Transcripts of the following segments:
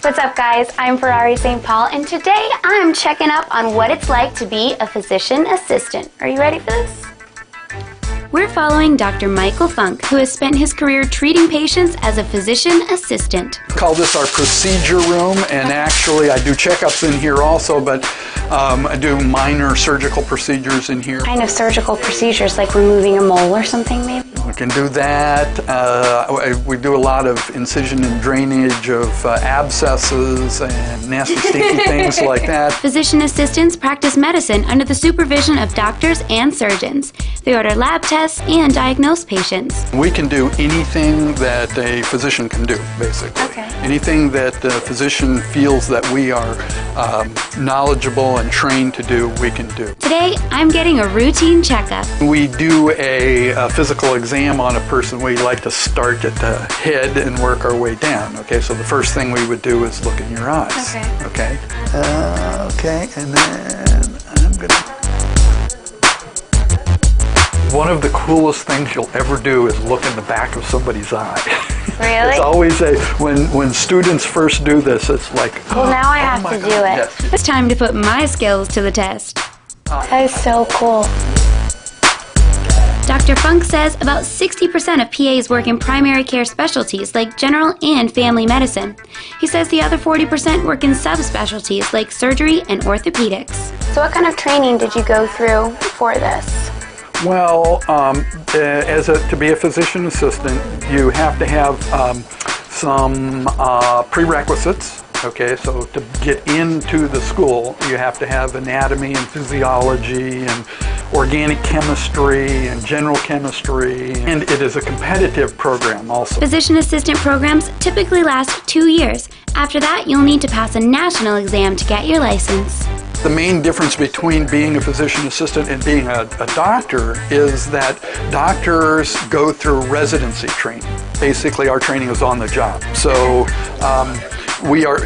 What's up, guys? I'm Ferrari St. Paul, and today I'm checking up on what it's like to be a physician assistant. Are you ready for this? We're following Dr. Michael Funk, who has spent his career treating patients as a physician assistant. We call this our procedure room, and actually I do checkups in here also, but I do minor surgical procedures in here. Kind of surgical procedures, like removing a mole or something, maybe? We can do that. We do a lot of incision and drainage of abscesses and nasty, stinky things like that. Physician assistants practice medicine under the supervision of doctors and surgeons. They order lab tests and diagnose patients. We can do anything that a physician can do, basically. Okay. Anything that the physician feels that we are knowledgeable and trained to do, we can do. Today, I'm getting a routine checkup. We do a physical exam on a person. We like to start at the head and work our way down. Okay, so the first thing we would do is look in your eyes. Okay. Okay, and then I'm gonna... One of the coolest things you'll ever do is look in the back of somebody's eye. Really? It's always when students first do this, it's like, well, now I have to do it. Yes. It's time to put my skills to the test. That is so cool. Dr. Funk says about 60% of PAs work in primary care specialties like general and family medicine. He says the other 40% work in subspecialties like surgery and orthopedics. So what kind of training did you go through for this? Well, to be a physician assistant, you have to have some prerequisites. Okay, so to get into the school, you have to have anatomy and physiology and organic chemistry and general chemistry, and it is a competitive program also. Physician assistant programs typically last 2 years. After that, you'll need to pass a national exam to get your license. The main difference between being a physician assistant and being a doctor is that doctors go through residency training. Basically, our training is on the job. So we are,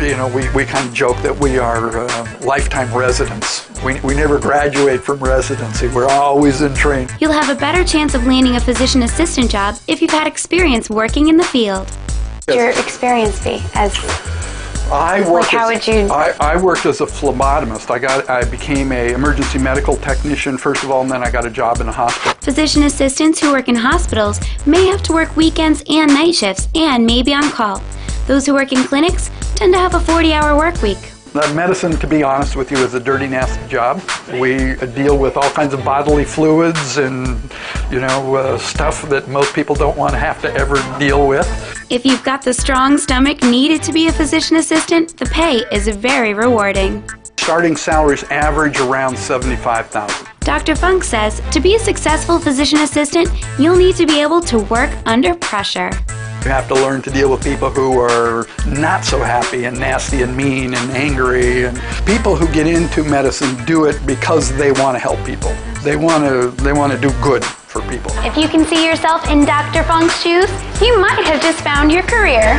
we kind of joke that we are lifetime residents. We never graduate from residency. We're always in training. You'll have a better chance of landing a physician assistant job if you've had experience working in the field. Yes. Your experience be as... I worked as a phlebotomist. I became an emergency medical technician first of all, and then I got a job in a hospital. Physician assistants who work in hospitals may have to work weekends and night shifts and may be on call. Those who work in clinics tend to have a 40-hour work week. Medicine, to be honest with you, is a dirty, nasty job. We deal with all kinds of bodily fluids and, stuff that most people don't want to have to ever deal with. If you've got the strong stomach needed to be a physician assistant, the pay is very rewarding. Starting salaries average around $75,000. Dr. Funk says to be a successful physician assistant, you'll need to be able to work under pressure. You have to learn to deal with people who are not so happy and nasty and mean and angry. And people who get into medicine do it because they want to help people. They want to do good for people. If you can see yourself in Dr. Funk's shoes, you might have just found your career.